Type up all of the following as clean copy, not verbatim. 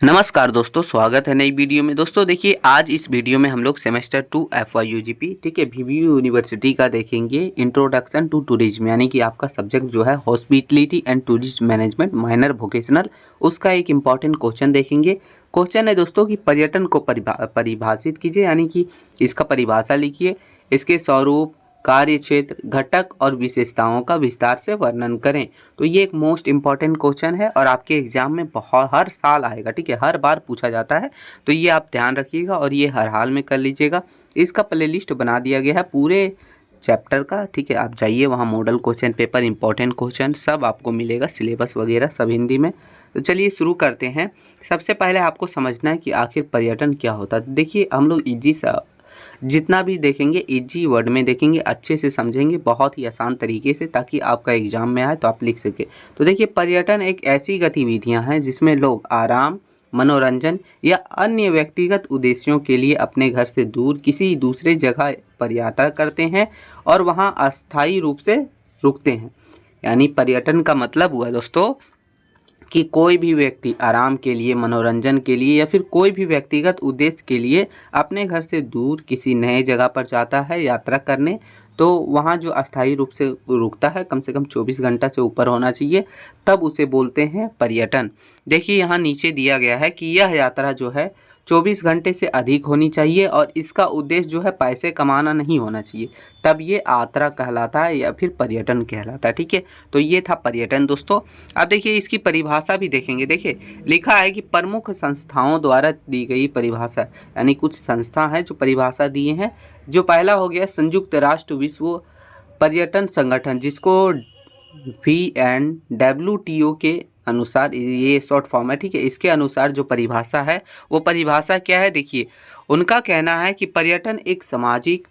नमस्कार दोस्तों, स्वागत है नई वीडियो में। दोस्तों देखिए, आज इस वीडियो में हम लोग सेमेस्टर 2 FYUGP ठीक है VVU यूनिवर्सिटी का देखेंगे इंट्रोडक्शन टू टूरिज्म, यानी कि आपका सब्जेक्ट जो है hospitality and tourism management minor vocational, उसका एक इम्पॉर्टेंट क्वेश्चन देखेंगे। क्वेश्चन है दोस्तों कि पर्यटन को परिभाषित कीजिए, यानी कि इसका परिभाषा लिखिए, इसके स्वरूप, कार्य क्षेत्र, घटक और विशेषताओं का विस्तार से वर्णन करें। तो ये एक मोस्ट इम्पॉर्टेंट क्वेश्चन है और आपके एग्जाम में बहुत हर साल आएगा, ठीक है, हर बार पूछा जाता है। तो ये आप ध्यान रखिएगा और ये हर हाल में कर लीजिएगा। इसका प्लेलिस्ट बना दिया गया है पूरे चैप्टर का, ठीक है। आप जाइए वहाँ, model question paper, important question सब आपको मिलेगा, सिलेबस वगैरह सब हिंदी में। तो चलिए शुरू करते हैं। सबसे पहले आपको समझना है कि आखिर पर्यटन क्या होता है। देखिए, हम लोग इजी सा जितना भी देखेंगे इजी वर्ड में देखेंगे, अच्छे से समझेंगे, बहुत ही आसान तरीके से, ताकि आपका एग्जाम में आए तो आप लिख सके। तो देखिए, पर्यटन एक ऐसी गतिविधियां हैं जिसमें लोग आराम, मनोरंजन या अन्य व्यक्तिगत उद्देश्यों के लिए अपने घर से दूर किसी दूसरे जगह पर यात्रा करते हैं और वहां अस्थायी रूप से रुकते हैं। यानी पर्यटन का मतलब हुआ दोस्तों कि कोई भी व्यक्ति आराम के लिए, मनोरंजन के लिए या फिर कोई भी व्यक्तिगत उद्देश्य के लिए अपने घर से दूर किसी नए जगह पर जाता है यात्रा करने। तो वहाँ जो अस्थायी रूप से रुकता है, कम से कम 24 घंटा से ऊपर होना चाहिए, तब उसे बोलते हैं पर्यटन। देखिए, यहाँ नीचे दिया गया है कि यह यात्रा जो है 24 घंटे से अधिक होनी चाहिए और इसका उद्देश्य जो है पैसे कमाना नहीं होना चाहिए, तब ये यात्रा कहलाता है या फिर पर्यटन कहलाता है, ठीक है। तो ये था पर्यटन दोस्तों। अब देखिए, इसकी परिभाषा भी देखेंगे। देखिए, लिखा है कि प्रमुख संस्थाओं द्वारा दी गई परिभाषा, यानी कुछ संस्था हैं जो परिभाषा दिए हैं। जो पहला हो गया संयुक्त राष्ट्र विश्व पर्यटन संगठन, जिसको VNWTO के अनुसार, ये शॉर्ट फॉर्म है, ठीक है। इसके अनुसार जो परिभाषा है, वो परिभाषा क्या है, देखिए, उनका कहना है कि पर्यटन एक सामाजिक,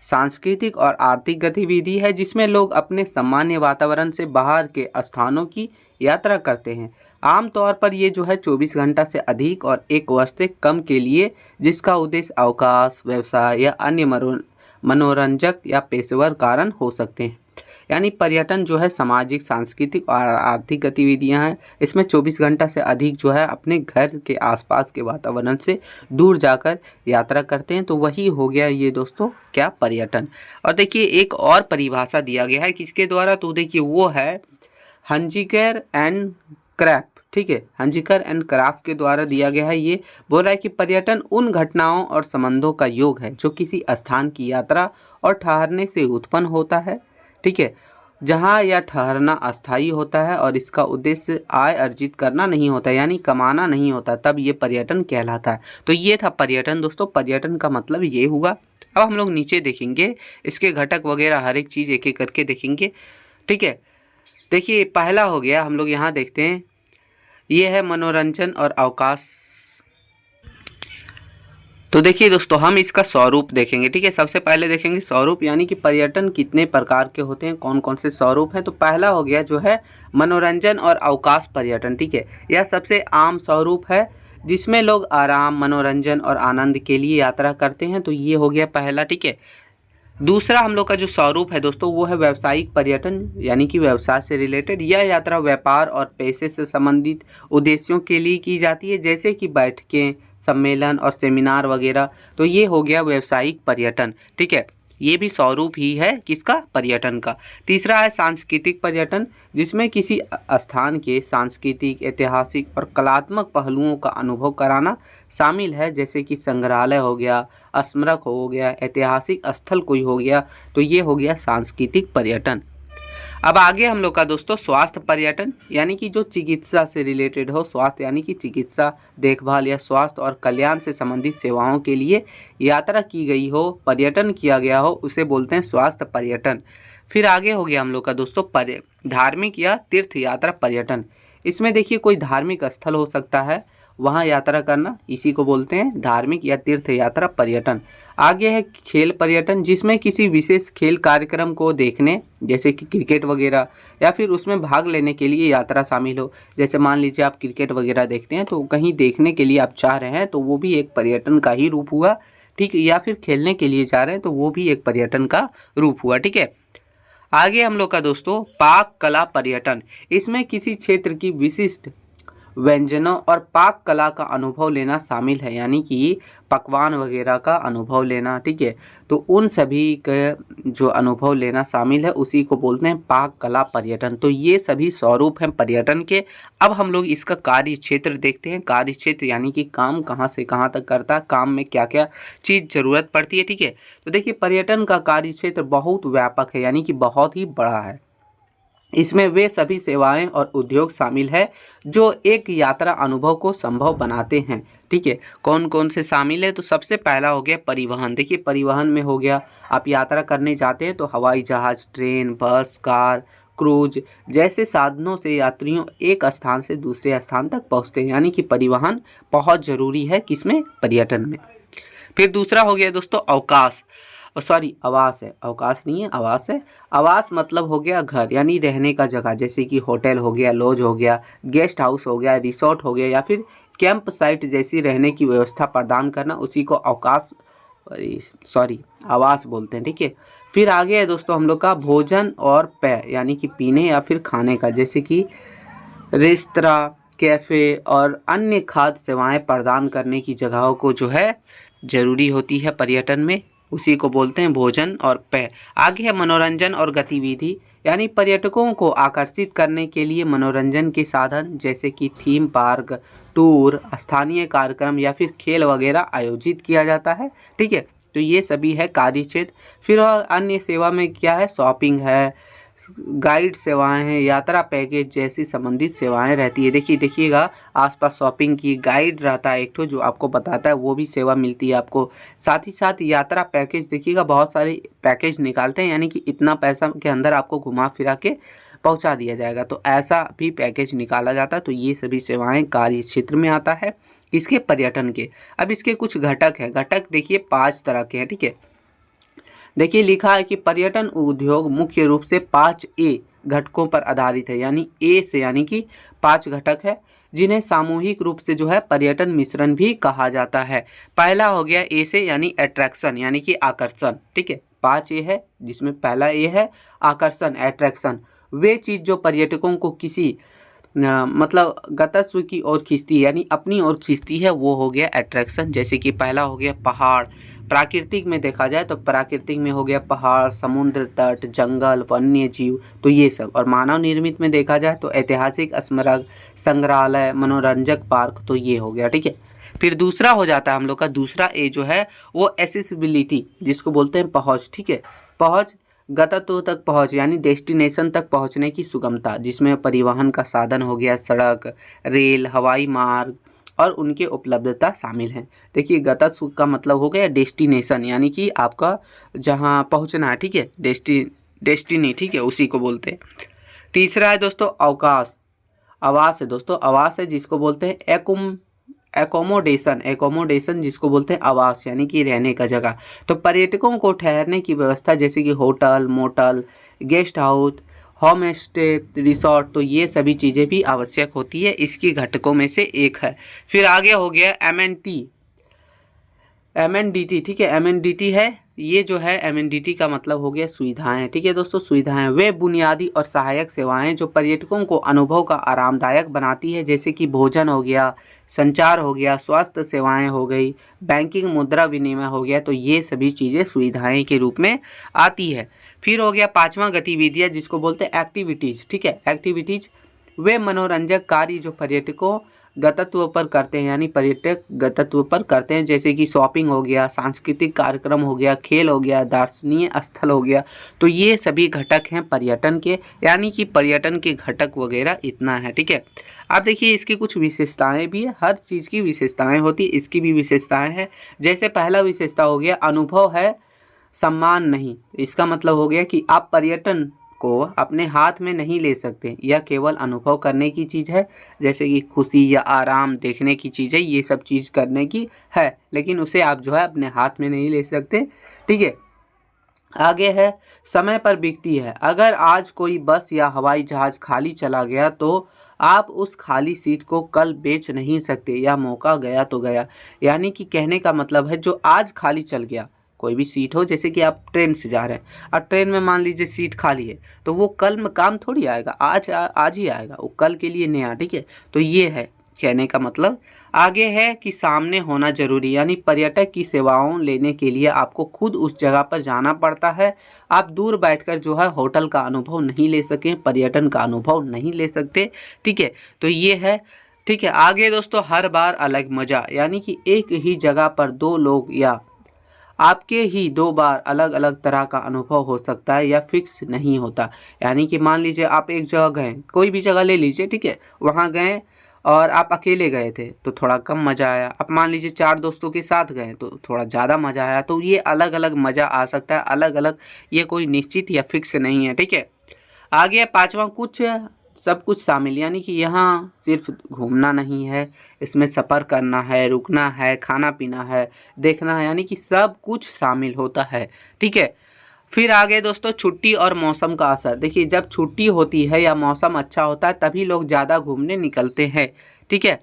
सांस्कृतिक और आर्थिक गतिविधि है जिसमें लोग अपने सामान्य वातावरण से बाहर के स्थानों की यात्रा करते हैं। आमतौर पर ये जो है 24 घंटा से अधिक और 1 वर्ष से कम के लिए, जिसका उद्देश्य अवकाश, व्यवसाय या अन्य मनोरंजक या पेशेवर कारण हो सकते हैं। यानी पर्यटन जो है सामाजिक, सांस्कृतिक और आर्थिक गतिविधियां हैं। इसमें 24 घंटा से अधिक जो है अपने घर के आसपास के वातावरण से दूर जाकर यात्रा करते हैं। तो वही हो गया ये दोस्तों क्या, पर्यटन। और देखिए, एक और परिभाषा दिया गया है किसके द्वारा, तो देखिए वो है हंजिकर एंड क्रैफ्ट, ठीक है, हंजिकर एंड क्राफ्ट के द्वारा दिया गया है। ये बोल रहा है कि पर्यटन उन घटनाओं और संबंधों का योग है जो किसी स्थान की यात्रा और ठहरने से उत्पन्न होता है, ठीक है, जहाँ यह ठहरना अस्थायी होता है और इसका उद्देश्य आय अर्जित करना नहीं होता, यानी कमाना नहीं होता, तब ये पर्यटन कहलाता है। तो ये था पर्यटन दोस्तों। पर्यटन का मतलब ये हुआ। अब हम लोग नीचे देखेंगे, इसके घटक वगैरह हर एक चीज़ एक एक करके देखेंगे, ठीक है। देखिए, पहला हो गया, हम लोग यहाँ देखते हैं, ये है मनोरंजन और अवकाश। तो देखिए दोस्तों, हम इसका स्वरूप देखेंगे, ठीक है। सबसे पहले देखेंगे स्वरूप, यानी कि पर्यटन कितने प्रकार के होते हैं, कौन कौन से स्वरूप हैं। तो पहला हो गया जो है मनोरंजन और अवकाश पर्यटन, ठीक है। यह सबसे आम स्वरूप है जिसमें लोग आराम, मनोरंजन और आनंद के लिए यात्रा करते हैं। तो ये हो गया पहला, ठीक है। दूसरा हम लोग का जो स्वरूप है दोस्तों, वो है व्यावसायिक पर्यटन, यानी कि व्यवसाय से रिलेटेड। यह यात्रा व्यापार और पेशे से संबंधित उद्देश्यों के लिए की जाती है, जैसे कि बैठकें, सम्मेलन और सेमिनार वगैरह। तो ये हो गया व्यावसायिक पर्यटन, ठीक है। ये भी स्वरूप ही है किसका, पर्यटन का। तीसरा है सांस्कृतिक पर्यटन, जिसमें किसी स्थान के सांस्कृतिक, ऐतिहासिक और कलात्मक पहलुओं का अनुभव कराना शामिल है, जैसे कि संग्रहालय हो गया, स्मारक हो गया, ऐतिहासिक स्थल कोई हो गया। तो ये हो गया सांस्कृतिक पर्यटन। अब आगे हम लोग का दोस्तों स्वास्थ्य पर्यटन, यानी कि जो चिकित्सा से रिलेटेड हो, स्वास्थ्य यानी कि चिकित्सा देखभाल या स्वास्थ्य और कल्याण से संबंधित सेवाओं के लिए यात्रा की गई हो, पर्यटन किया गया हो, उसे बोलते हैं स्वास्थ्य पर्यटन। फिर आगे हो गया हम लोग का दोस्तों धार्मिक या तीर्थ यात्रा पर्यटन। इसमें देखिए, कोई धार्मिक स्थल हो सकता है, वहाँ यात्रा करना, इसी को बोलते हैं धार्मिक या तीर्थ यात्रा पर्यटन। आगे है खेल पर्यटन, जिसमें किसी विशेष खेल कार्यक्रम को देखने, जैसे कि क्रिकेट वगैरह, या फिर उसमें भाग लेने के लिए यात्रा शामिल हो। जैसे मान लीजिए आप क्रिकेट वगैरह देखते हैं, तो कहीं देखने के लिए आप चाह रहे हैं, तो वो भी एक पर्यटन का ही रूप हुआ, ठीक है। या फिर खेलने के लिए जा रहे हैं, तो वो भी एक पर्यटन का रूप हुआ, ठीक है। आगे हम लोग का दोस्तों पाक कला पर्यटन, इसमें किसी क्षेत्र की विशिष्ट व्यंजनों और पाक कला का अनुभव लेना शामिल है, यानी कि पकवान वगैरह का अनुभव लेना, ठीक है। तो उन सभी के जो अनुभव लेना शामिल है उसी को बोलते हैं पाक कला पर्यटन। तो ये सभी स्वरूप हैं पर्यटन के। अब हम लोग इसका कार्य क्षेत्र देखते हैं। कार्य क्षेत्र यानी कि काम कहाँ से कहाँ तक करता है, काम में क्या क्या चीज़ ज़रूरत पड़ती है, ठीक है। तो देखिए पर्यटन का कार्य क्षेत्र बहुत व्यापक है, यानी कि बहुत ही बड़ा है। इसमें वे सभी सेवाएं और उद्योग शामिल है जो एक यात्रा अनुभव को संभव बनाते हैं, ठीक है। कौन कौन से शामिल है, तो सबसे पहला हो गया परिवहन। देखिए परिवहन में हो गया, आप यात्रा करने जाते हैं तो हवाई जहाज, ट्रेन, बस, कार, क्रूज जैसे साधनों से यात्रियों एक स्थान से दूसरे स्थान तक पहुंचते हैं, यानी कि परिवहन बहुत ज़रूरी है किसमें, पर्यटन में। फिर दूसरा हो गया दोस्तों अवकाश, सॉरी आवास है, अवकाश नहीं है, आवास है। आवास मतलब हो गया घर, यानी रहने का जगह, जैसे कि होटल हो गया, लॉज हो गया, गेस्ट हाउस हो गया, रिसोर्ट हो गया, या फिर कैंप साइट जैसी रहने की व्यवस्था प्रदान करना, उसी को अवकाश सॉरी आवास बोलते हैं, ठीक है। फिर आगे है दोस्तों हम लोग का भोजन और पेय, यानी कि पीने या फिर खाने का, जैसे कि रेस्तरां, कैफ़े और अन्य खाद्य सेवाएं प्रदान करने की जगहों को जो है ज़रूरी होती है पर्यटन में, उसी को बोलते हैं भोजन और पेय। आगे है मनोरंजन और गतिविधि, यानी पर्यटकों को आकर्षित करने के लिए मनोरंजन के साधन जैसे कि थीम पार्क, टूर, स्थानीय कार्यक्रम या फिर खेल वगैरह आयोजित किया जाता है, ठीक है। तो ये सभी है कार्य क्षेत्र। फिर अन्य सेवा में क्या है, शॉपिंग है, गाइड सेवाएं हैं, यात्रा पैकेज जैसी संबंधित सेवाएं रहती है। देखिएगा आसपास शॉपिंग की गाइड रहता है एक तो, जो आपको बताता है, वो भी सेवा मिलती है आपको। साथ ही साथ यात्रा पैकेज, देखिएगा बहुत सारे पैकेज निकालते हैं, यानी कि इतना पैसा के अंदर आपको घुमा फिरा के पहुंचा दिया जाएगा, तो ऐसा भी पैकेज निकाला जाता है। तो ये सभी सेवाएं कार्य क्षेत्र में आता है इसके, पर्यटन के। अब इसके कुछ घटक हैं। घटक देखिए 5 तरह के हैं, ठीक है। देखिए लिखा है कि पर्यटन उद्योग मुख्य रूप से 5A घटकों पर आधारित है, यानी ए से, यानी कि 5 घटक है जिन्हें सामूहिक रूप से जो है पर्यटन मिश्रण भी कहा जाता है। पहला हो गया ए से, यानी अट्रैक्शन, यानी कि आकर्षण, ठीक है। 5A है जिसमें पहला ए है आकर्षण, अट्रैक्शन। वे चीज़ जो पर्यटकों को किसी मतलब गंतव्य की ओर खींचती है, यानी अपनी ओर खींचती है, वो हो गया अट्रैक्शन। जैसे कि पहला हो गया पहाड़, प्राकृतिक में देखा जाए तो प्राकृतिक में हो गया पहाड़, समुद्र तट, जंगल, वन्य जीव, तो ये सब। और मानव निर्मित में देखा जाए तो ऐतिहासिक स्मारक, संग्रहालय, मनोरंजक पार्क, तो ये हो गया, ठीक है। फिर दूसरा हो जाता है हम लोग का, दूसरा ए जो है वो एसेसिबिलिटी, जिसको बोलते हैं पहुँच, ठीक है। पहुँच, गंतव्य तक पहुँच, यानी डेस्टिनेशन तक पहुँचने की सुगमता, जिसमें परिवहन का साधन हो गया सड़क, रेल, हवाई मार्ग और उनके उपलब्धता शामिल हैं। देखिए गंतव्य का मतलब हो गया डेस्टिनेशन, यानी कि आपका जहाँ पहुँचना है, ठीक है, डेस्टिनी, ठीक है, उसी को बोलते हैं। तीसरा है दोस्तों अवकाश, आवास है दोस्तों, आवास है जिसको बोलते हैं एकोमोडेशन जिसको बोलते हैं आवास, यानी कि रहने का जगह। तो पर्यटकों को ठहरने की व्यवस्था जैसे कि hotel, motel, guest house, home stay, resort, तो ये सभी चीज़ें भी आवश्यक होती है, इसकी घटकों में से एक है। फिर आगे हो गया MNDT, ठीक है। MNDT है, ये जो है MNDT का मतलब हो गया सुविधाएं, ठीक है दोस्तों। सुविधाएं वे बुनियादी और सहायक सेवाएं जो पर्यटकों को अनुभव का आरामदायक बनाती है, जैसे कि भोजन हो गया, संचार हो गया, स्वास्थ्य सेवाएं हो गई, बैंकिंग, मुद्रा विनिमय हो गया, तो ये सभी चीज़ें सुविधाएं के रूप में आती है। फिर हो गया 5वां गतिविधियाँ, जिसको बोलते हैं एक्टिविटीज़, ठीक है। एक्टिविटीज़ वे मनोरंजक कार्य जो पर्यटकों गंतव्य पर करते हैं, यानी पर्यटक गंतव्य पर करते हैं, जैसे कि शॉपिंग हो गया, सांस्कृतिक कार्यक्रम हो गया, खेल हो गया, दर्शनीय स्थल हो गया, तो ये सभी घटक हैं पर्यटन के, यानी कि पर्यटन के घटक वगैरह इतना है, ठीक है। अब देखिए इसकी कुछ विशेषताएं भी है, हर चीज़ की विशेषताएं होती है, इसकी भी विशेषताएं हैं। जैसे पहला विशेषता हो गया अनुभव है, सम्मान नहीं। इसका मतलब हो गया कि आप पर्यटन को अपने हाथ में नहीं ले सकते, यह केवल अनुभव करने की चीज़ है, जैसे कि खुशी या आराम देखने की चीज़ है, ये सब चीज़ करने की है, लेकिन उसे आप जो है अपने हाथ में नहीं ले सकते, ठीक है। आगे है समय पर बिकती है, अगर आज कोई बस या हवाई जहाज़ खाली चला गया तो आप उस खाली सीट को कल बेच नहीं सकते, या मौका गया तो गया। यानी कि कहने का मतलब है जो आज खाली चल गया, कोई भी सीट हो, जैसे कि आप ट्रेन से जा रहे हैं और ट्रेन में मान लीजिए सीट खाली है, तो वो कल में काम थोड़ी आएगा, आज ही आएगा, वो कल के लिए नहीं आया, ठीक है। तो ये है कहने का मतलब आगे है कि सामने होना जरूरी, यानी पर्यटक की सेवाओं लेने के लिए आपको खुद उस जगह पर जाना पड़ता है। आप दूर बैठकर जो है होटल का अनुभव नहीं ले सकें, पर्यटन का अनुभव नहीं ले सकते। ठीक है, तो ये है। ठीक है, आगे दोस्तों हर बार अलग मज़ा, यानी कि एक ही जगह पर दो लोग या आपके ही दो बार अलग अलग तरह का अनुभव हो सकता है या फिक्स नहीं होता। यानी कि मान लीजिए आप एक जगह गए, कोई भी जगह ले लीजिए, ठीक है, वहाँ गए और आप अकेले गए थे तो थोड़ा कम मज़ा आया। आप मान लीजिए 4 दोस्तों के साथ गए तो थोड़ा ज़्यादा मज़ा आया। तो ये अलग अलग मज़ा आ सकता है, अलग अलग, ये कोई निश्चित या फिक्स नहीं है। ठीक है, आगे 5वां कुछ सब कुछ शामिल, यानी कि यहाँ सिर्फ घूमना नहीं है, इसमें सफ़र करना है, रुकना है, खाना पीना है, देखना है, यानी कि सब कुछ शामिल होता है। ठीक है, फिर आगे दोस्तों छुट्टी और मौसम का असर। देखिए जब छुट्टी होती है या मौसम अच्छा होता है तभी लोग ज़्यादा घूमने निकलते हैं। ठीक है,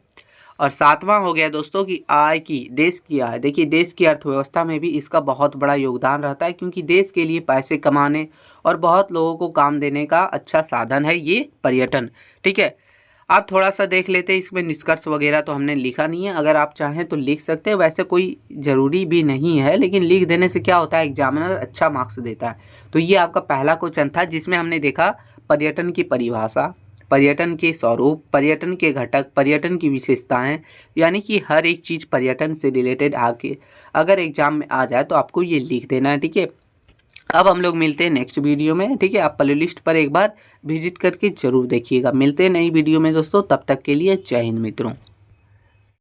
और 7वां हो गया दोस्तों कि आय की, देश की आय। देखिए देश की अर्थव्यवस्था में भी इसका बहुत बड़ा योगदान रहता है, क्योंकि देश के लिए पैसे कमाने और बहुत लोगों को काम देने का अच्छा साधन है ये पर्यटन। ठीक है, आप थोड़ा सा देख लेते हैं, इसमें निष्कर्ष वगैरह तो हमने लिखा नहीं है, अगर आप चाहें तो लिख सकते हैं, वैसे कोई ज़रूरी भी नहीं है, लेकिन लिख देने से क्या होता है एग्जामिनर अच्छा मार्क्स देता है। तो ये आपका पहला क्वेश्चन था जिसमें हमने देखा पर्यटन की परिभाषा, पर्यटन के स्वरूप, पर्यटन के घटक, पर्यटन की विशेषताएं, यानी कि हर एक चीज़ पर्यटन से रिलेटेड आके अगर एग्जाम में आ जाए तो आपको ये लिख देना है। ठीक है, अब हम लोग मिलते हैं नेक्स्ट वीडियो में। ठीक है, आप प्ले लिस्ट पर एक बार विजिट करके ज़रूर देखिएगा। मिलते हैं नई वीडियो में दोस्तों, तब तक के लिए जय हिंद मित्रों।